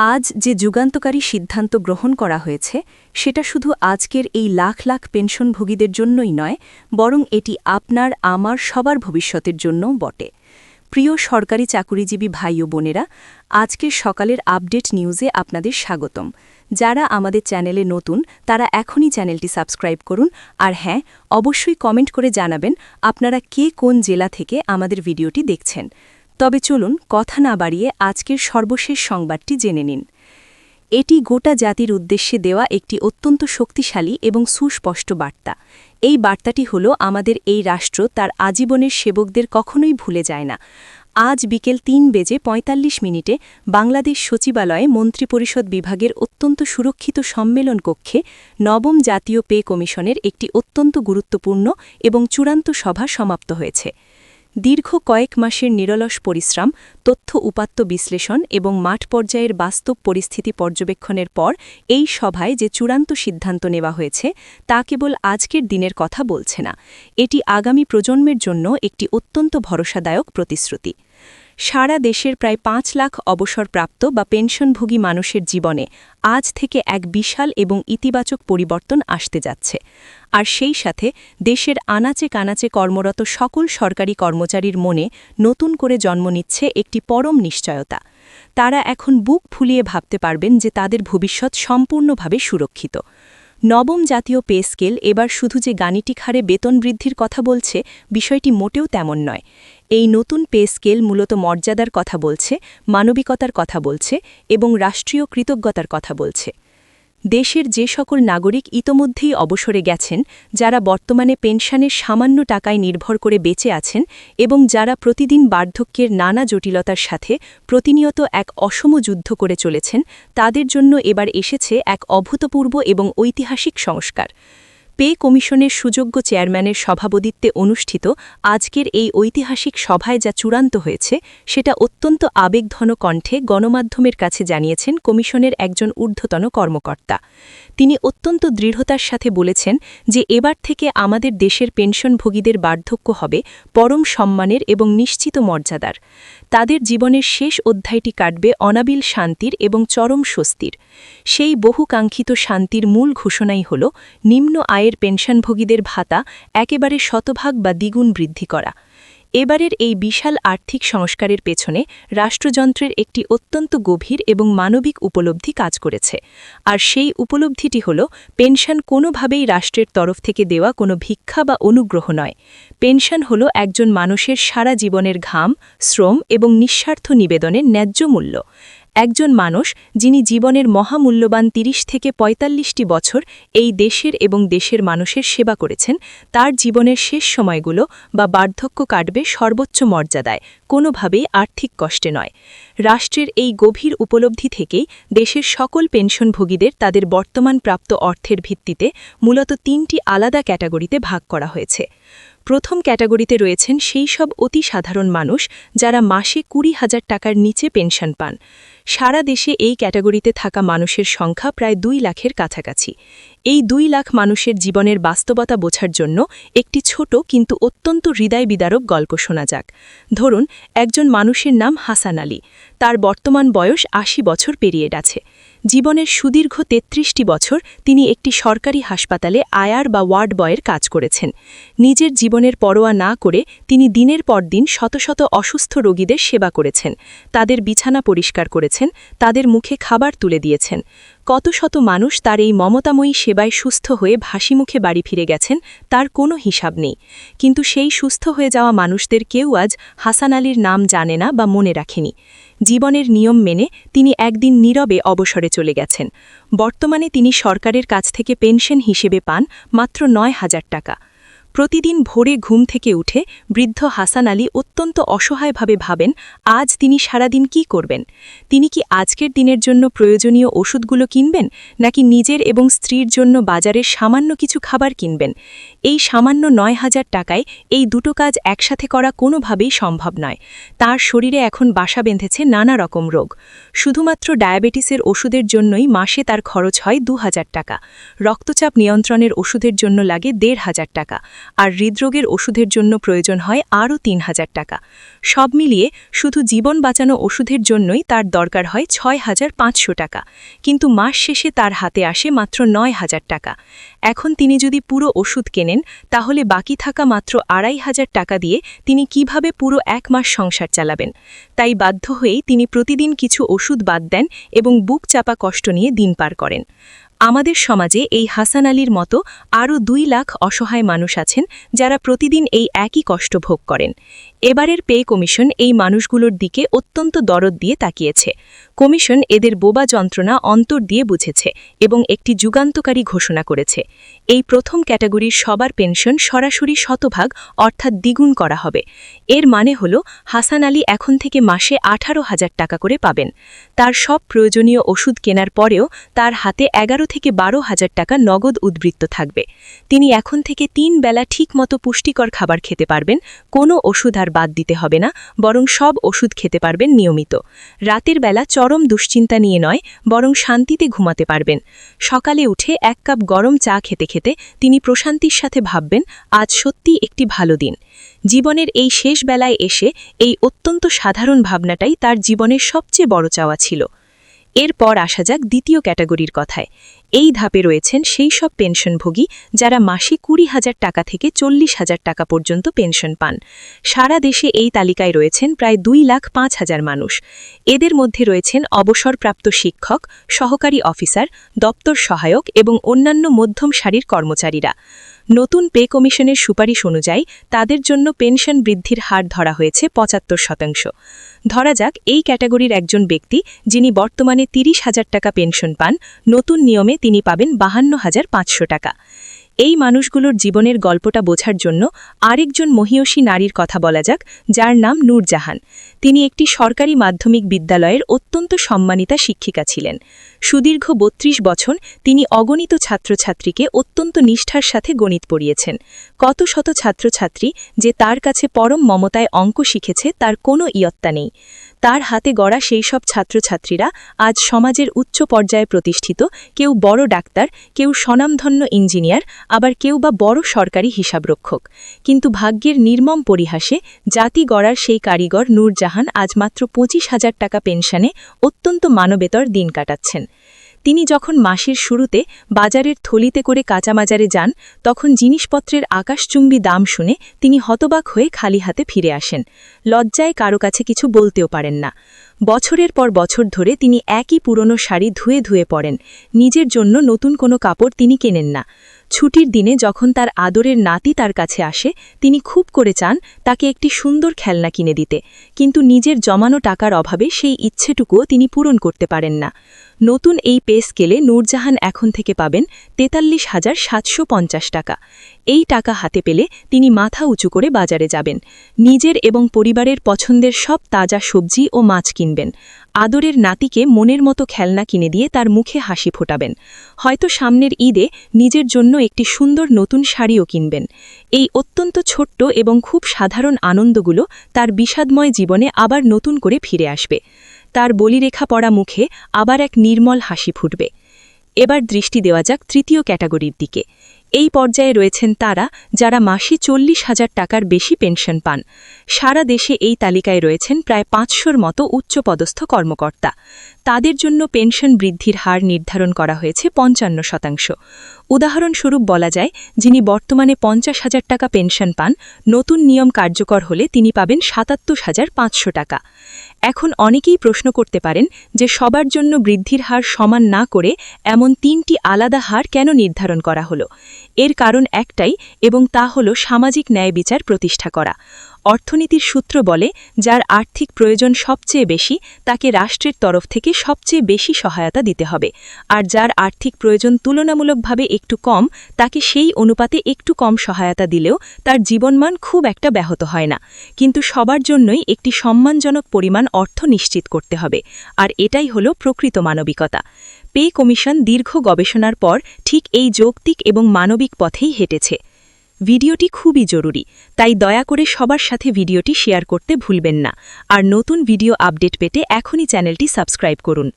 আজ যে যুগান্তকারী সিদ্ধান্ত গ্রহণ করা হয়েছে সেটা শুধু আজকের এই লাখ লাখ পেনশনভোগীদের জন্যই নয়, বরং এটি আপনার আমার সবার ভবিষ্যতের জন্যও বটে। প্রিয় সরকারি চাকুরিজীবী ভাই ও বোনেরা, আজকের সকালের আপডেট নিউজে আপনাদের স্বাগতম। যারা আমাদের চ্যানেলে নতুন তারা এখনই চ্যানেলটি সাবস্ক্রাইব করুন, আর হ্যাঁ, অবশ্যই কমেন্ট করে জানাবেন আপনারা কে কোন জেলা থেকে আমাদের ভিডিওটি দেখছেন। তবে চলুন কথা না বাড়িয়ে আজকের সর্বশেষ সংবাদটি জেনে নিন। এটি গোটা জাতির উদ্দেশ্যে দেওয়া একটি অত্যন্ত শক্তিশালী এবং সুস্পষ্ট বার্তা। এই বার্তাটি হল, আমাদের এই রাষ্ট্র তার আজীবনের সেবকদের কখনোই ভুলে যায় না। আজ বিকেল 3:45 বাংলাদেশ সচিবালয়ে মন্ত্রিপরিষদ বিভাগের অত্যন্ত সুরক্ষিত সম্মেলন কক্ষে নবম জাতীয় পে কমিশনের একটি অত্যন্ত গুরুত্বপূর্ণ এবং চূড়ান্ত সভা সমাপ্ত হয়েছে। দীর্ঘ কয়েক মাসের নিরলস পরিশ্রম, তথ্য উপাত্ত বিশ্লেষণ এবং মাঠ পর্যায়ের বাস্তব পরিস্থিতি পর্যবেক্ষণের পর এই সভায় যে চূড়ান্ত সিদ্ধান্ত নেওয়া হয়েছে তা কেবল আজকের দিনের কথা বলছে না, এটি আগামী প্রজন্মের জন্য একটি অত্যন্ত ভরসাদায়ক প্রতিশ্রুতি। সারা দেশের প্রায় 5 লাখ অবসরপ্রাপ্ত বা পেনশনভোগী মানুষের জীবনে আজ থেকে এক বিশাল এবং ইতিবাচক পরিবর্তন আসতে যাচ্ছে। আর সেই সাথে দেশের আনাচে কানাচে কর্মরত সকল সরকারি কর্মচারীর মনে নতুন করে জন্ম নিচ্ছে একটি পরম নিশ্চয়তা। তারা এখন বুক ফুলিয়ে ভাবতে পারবেন যে তাদের ভবিষ্যৎ সম্পূর্ণভাবে সুরক্ষিত। নবম জাতীয় পে স্কেল এবার শুধু যে গাণিতিক হারে বেতন বৃদ্ধির কথা বলছে, বিষয়টি মোটেও তেমন নয়। এই নতুন পে স্কেল মূলত মর্যাদার কথা বলছে, মানবিকতার কথা বলছে এবং রাষ্ট্রীয় কৃতজ্ঞতার কথা বলছে। দেশের যে সকল নাগরিক ইতোমধ্যেই অবসরে গেছেন, যারা বর্তমানে পেনশনের সামান্য টাকায় নির্ভর করে বেঁচে আছেন এবং যারা প্রতিদিন বার্ধক্যের নানা জটিলতার সাথে প্রতিনিয়ত এক অসম যুদ্ধ করে চলেছেন, তাদের জন্য এবার এসেছে এক অভূতপূর্ব এবং ঐতিহাসিক সংস্কার। পে কমিশনের সুযোগ্য চেয়ারম্যানের সভাপতিত্বে অনুষ্ঠিত আজকের এই ঐতিহাসিক সভায় যা চূড়ান্ত হয়েছে সেটা অত্যন্ত আবেগঘন কণ্ঠে গণমাধ্যমের কাছে জানিয়েছেন কমিশনের একজন ঊর্ধ্বতন কর্মকর্তা। তিনি অত্যন্ত দৃঢ়তার সাথে বলেছেন যে এবার থেকে আমাদের দেশের পেনশনভোগীদের বার্ধক্য হবে পরম সম্মানের এবং নিশ্চিত মর্যাদার। তাদের জীবনের শেষ অধ্যায়টি কাটবে অনাবিল শান্তির এবং চরম স্বস্তির। সেই বহুকাঙ্ক্ষিত শান্তির মূল ঘোষণাই হল নিম্ন আয়ের পেনশনভোগীদের ভাতা একেবারে শতভাগ বা দ্বিগুণ বৃদ্ধি করা। এবারের এই বিশাল আর্থিক সংস্কারের পেছনে রাষ্ট্রযন্ত্রের একটি অত্যন্ত গভীর এবং মানবিক উপলব্ধি কাজ করেছে। আর সেই উপলব্ধিটি হল, পেনশন কোনোভাবেই রাষ্ট্রের তরফ থেকে দেওয়া কোনো ভিক্ষা বা অনুগ্রহ নয়। পেনশন হল একজন মানুষের সারা জীবনের ঘাম, শ্রম এবং নিঃস্বার্থ নিবেদনের ন্যায্য মূল্য। একজন মানুষ যিনি জীবনের মহামূল্যবান 30 থেকে 45টি বছর এই দেশের এবং দেশের মানুষের সেবা করেছেন, তার জীবনের শেষ সময়গুলো বা বার্ধক্য কাটবে সর্বোচ্চ মর্যাদায়, কোনোভাবেই আর্থিক কষ্টে নয়। রাষ্ট্রের এই গভীর উপলব্ধি থেকেই দেশের সকল পেনশনভোগীদের তাদের বর্তমান প্রাপ্ত অর্থের ভিত্তিতে মূলত 3টি আলাদা ক্যাটাগরিতে ভাগ করা হয়েছে। প্রথম ক্যাটাগরিতে রয়েছেন সেই সব অতি সাধারণ মানুষ যারা মাসে 20,000 টাকার নিচে পেনশন পান। সারা দেশে এই ক্যাটাগরিতে থাকা মানুষের সংখ্যা প্রায় 2 লাখের কাছাকাছি। এই 2 লাখ মানুষের জীবনের বাস্তবতা বোঝার জন্য একটি ছোট কিন্তু অত্যন্ত হৃদয় বিদারক গল্প শোনা যাক। ধরুন, একজন মানুষের নাম হাসান আলী। তার বর্তমান বয়স 80 বছর পেরিয়ে গেছে। জীবনের সুদীর্ঘ 33টি বছর তিনি একটি সরকারি হাসপাতালে আয়ার বা ওয়ার্ড বয়ের কাজ করেছেন। নিজের জীবনের পরোয়া না করে তিনি দিনের পর দিন শত শত অসুস্থ রোগীদের সেবা করেছেন, তাদের বিছানা পরিষ্কার করেছেন, তাদের মুখে খাবার তুলে দিয়েছেন। কত শত মানুষ তার এই মমতাময়ী সেবায় সুস্থ হয়ে হাসিমুখে বাড়ি ফিরে গেছেন, তার কোনো হিসাব নেই। কিন্তু সেই সুস্থ হয়ে যাওয়া মানুষদের কেউ আজ হাসান আলীর নাম জানে না বা মনে রাখেনি। জীবনের নিয়ম মেনে তিনি একদিন নীরবে অবসরে চলে গেছেন। বর্তমানে তিনি সরকারের কাছ থেকে পেনশন হিসেবে পান মাত্র 9,000 টাকা। প্রতিদিন ভোরে ঘুম থেকে উঠে বৃদ্ধ হাসান আলী অত্যন্ত অসহায়ভাবে ভাবেন, আজ তিনি সারাদিন কি করবেন। তিনি কি আজকের দিনের জন্য প্রয়োজনীয় ওষুধগুলো কিনবেন, নাকি নিজের এবং স্ত্রীর জন্য বাজারের সামান্য কিছু খাবার কিনবেন। এই সামান্য 9,000 টাকায় এই দুটো কাজ একসাথে করা কোনোভাবেই সম্ভব নয়। তার শরীরে এখন বাসা বেঁধেছে নানা রকম রোগ। শুধুমাত্র ডায়াবেটিসের ওষুধের জন্যই মাসে তার খরচ হয় 2,000 টাকা। রক্তচাপ নিয়ন্ত্রণের ওষুধের জন্য লাগে 1,500 টাকা। আর হৃদরোগের ওষুধের জন্য প্রয়োজন হয় আরও ৩,০০০ টাকা। সব মিলিয়ে শুধু জীবন বাঁচানো ওষুধের জন্যই তার দরকার হয় ৬,৫০০ টাকা, কিন্তু মাস শেষে তার হাতে আসে মাত্র ৯,০০০ টাকা। এখন তিনি যদি পুরো ওষুধ কেনেন, তাহলে বাকি থাকা মাত্র ২,৫০০ টাকা দিয়ে তিনি কিভাবে পুরো ১ মাস সংসার চালাবেন? তাই বাধ্য হয়েই তিনি প্রতিদিন কিছু ওষুধ বাদ দেন এবং বুক চাপা কষ্ট নিয়ে দিন পার করেন। আমাদের সমাজে এই হাসান আলীর মতো আরও ২ লাখ অসহায় মানুষ আছেন যারা প্রতিদিন এই একই কষ্ট ভোগ করেন। এবারের পে কমিশন এই মানুষগুলোর দিকে অত্যন্ত দরদ দিয়ে তাকিয়েছে। কমিশন এদের বোবা যন্ত্রণা অন্তর দিয়ে বুঝেছে এবং একটি যুগান্তকারী ঘোষণা করেছে। এই প্রথম ক্যাটাগরির সবার পেনশন সরাসরি শতভাগ অর্থাৎ দ্বিগুণ করা হবে। এর মানে হল হাসান আলী এখন থেকে মাসে ১৮,০০০ টাকা করে পাবেন। তার সব প্রয়োজনীয় ওষুধ কেনার পরেও তার হাতে ১১ থেকে ১২,০০০ টাকা নগদ উদ্বৃত্ত থাকবে। তিনি এখন থেকে ৩ বেলা ঠিকমতো পুষ্টিকর খাবার খেতে পারবেন, কোনো ওষুধ আর বাদ দিতে হবে না, বরং সব ওষুধ খেতে পারবেন নিয়মিত। রাতের বেলা চরম দুশ্চিন্তা নিয়ে নয়, বরং শান্তিতে ঘুমাতে পারবেন। সকালে উঠে ১ কাপ গরম চা খেতে খেতে তিনি প্রশান্তির সাথে ভাববেন, আজ সত্যি একটি ভালো দিন। জীবনের এই শেষ বেলায় এসে এই অত্যন্ত সাধারণ ভাবনাটাই তার জীবনের সবচেয়ে বড় চাওয়া ছিল। এরপর আসা যাক দ্বিতীয় ক্যাটাগরির কথায়। এই ধাপে রয়েছেন সেই সব পেনশনভোগী যারা মাসে ২০,০০০ টাকা থেকে ৪০,০০০ টাকা পর্যন্ত পেনশন পান। সারা দেশে এই তালিকায় রয়েছেন প্রায় ২,৫০,০০০ মানুষ। এদের মধ্যে রয়েছেন অবসরপ্রাপ্ত শিক্ষক, সহকারী অফিসার, দপ্তর সহায়ক এবং অন্যান্য মধ্যম সারির কর্মচারীরা। নতুন পে কমিশনের সুপারিশ অনুযায়ী তাদের জন্য পেনশন বৃদ্ধির হার ধরা হয়েছে ৭৫%। ধরা যাক এই ক্যাটাগরির একজন ব্যক্তি যিনি বর্তমানে ৩০,০০০ টাকা পেনশন পান, নতুন নিয়মে তিনি পাবেন ৫২,৫০০ টাকা। এই মানুষগুলোর জীবনের গল্পটা বোঝার জন্য আরেকজন মহিয়সী নারীর কথা বলা যাক, যার নাম নূরজাহান। তিনি একটি সরকারি মাধ্যমিক বিদ্যালয়ের অত্যন্ত সম্মানিতা শিক্ষিকা ছিলেন। সুদীর্ঘ ৩২ বছর তিনি অগণিত ছাত্রছাত্রীকে অত্যন্ত নিষ্ঠার সাথে গণিত পড়িয়েছেন। কত শত ছাত্রছাত্রী যে তার কাছে পরম মমতায় অঙ্ক শিখেছে তার কোনো ইয়ত্তা নেই। তার হাতে গড়া সেই সব ছাত্রছাত্রীরা আজ সমাজের উচ্চ পর্যায়ে প্রতিষ্ঠিত, কেউ বড় ডাক্তার, কেউ স্বনামধন্য ইঞ্জিনিয়ার, আবার কেউ বা বড় সরকারি হিসাবরক্ষক। কিন্তু ভাগ্যের নির্মম পরিহাসে জাতি গড়ার সেই কারিগর নূরজাহান আজ মাত্র ২৫,০০০ টাকা পেনশনে অত্যন্ত মানবেতর দিন কাটাচ্ছেন। তিনি যখন মাসের শুরুতে বাজারের থলিতে করে কাঁচাবাজারে যান, তখন জিনিসপত্রের আকাশচুম্বী দাম শুনে তিনি হতবাক হয়ে খালি হাতে ফিরে আসেন। লজ্জায় কারো কাছে কিছু বলতেও পারেন না। বছরের পর বছর ধরে তিনি একই পুরনো শাড়ি ধুয়ে ধুয়ে পরেন। নিজের জন্য নতুন কোনো কাপড় তিনি কেনেন না। ছুটির দিনে যখন তার আদরের নাতি তার কাছে আসে, তিনি খুব করে চান তাকে একটি সুন্দর খেলনা কিনে দিতে, কিন্তু নিজের জমানো টাকার অভাবে সেই ইচ্ছেটুকুও তিনি পূরণ করতে পারেন না। নতুন এই পে স্কেলে নূরজাহান এখন থেকে পাবেন ৪৩,৭৫০ টাকা। এই টাকা হাতে পেলে তিনি মাথা উঁচু করে বাজারে যাবেন। নিজের এবং পরিবারের পছন্দের সব তাজা সবজি ও মাছ কিনবেন। আদরের নাতিকে মনের মতো খেলনা কিনে দিয়ে তার মুখে হাসি ফোটাবেন। হয়তো সামনের ঈদে নিজের জন্য একটি সুন্দর নতুন শাড়িও কিনবেন। এই অত্যন্ত ছোট্ট এবং খুব সাধারণ আনন্দগুলো তার বিষাদময় জীবনে আবার নতুন করে ফিরে আসবে। তার বলিরেখা পড়া মুখে আবার এক নির্মল হাসি ফুটবে। এবার দৃষ্টি দেওয়া যাক তৃতীয় ক্যাটাগরির দিকে। এই পর্যায়ে রয়েছেন তারা যারা মাসে ৪০,০০০ টাকার বেশি পেনশন পান। সারা দেশে এই তালিকায় রয়েছেন প্রায় ৫০০র মতো উচ্চপদস্থ কর্মকর্তা। তাদের জন্য পেনশন বৃদ্ধির হার নির্ধারণ করা হয়েছে ৫৫%। উদাহরণস্বরূপ বলা যায়, যিনি বর্তমানে ৫০,০০০ টাকা পেনশন পান, নতুন নিয়ম কার্যকর হলে তিনি পাবেন ৭৭,৫০০ টাকা। এখন অনেকেই প্রশ্ন করতে পারেন যে সবার জন্য বৃদ্ধির হার সমান না করে এমন ৩টি আলাদা হার কেন নির্ধারণ করা হলো? এর কারণ একটাই, এবং তা হল সামাজিক ন্যায় বিচার প্রতিষ্ঠা করা। অর্থনীতির সূত্র বলে, যার আর্থিক প্রয়োজন সবচেয়ে বেশি তাকে রাষ্ট্রের তরফ থেকে সবচেয়ে বেশি সহায়তা দিতে হবে, আর যার আর্থিক প্রয়োজন তুলনামূলকভাবে একটু কম তাকে সেই অনুপাতে একটু কম সহায়তা দিলেও তার জীবনমান খুব একটা ব্যাহত হয় না। কিন্তু সবার জন্যই একটি সম্মানজনক পরিমাণ অর্থ নিশ্চিত করতে হবে, আর এটাই হল প্রকৃত মানবিকতা। পে কমিশন দীর্ঘ গবেষণার পর ঠিক এই যৌক্তিক এবং মানবিক পথেই হেঁটেছে। ভিডিওটি খুবই জরুরি, তাই দয়া করে সবার সাথে ভিডিওটি শেয়ার করতে ভুলবেন না। আর নতুন ভিডিও আপডেট পেতে এখনই চ্যানেলটি সাবস্ক্রাইব করুন।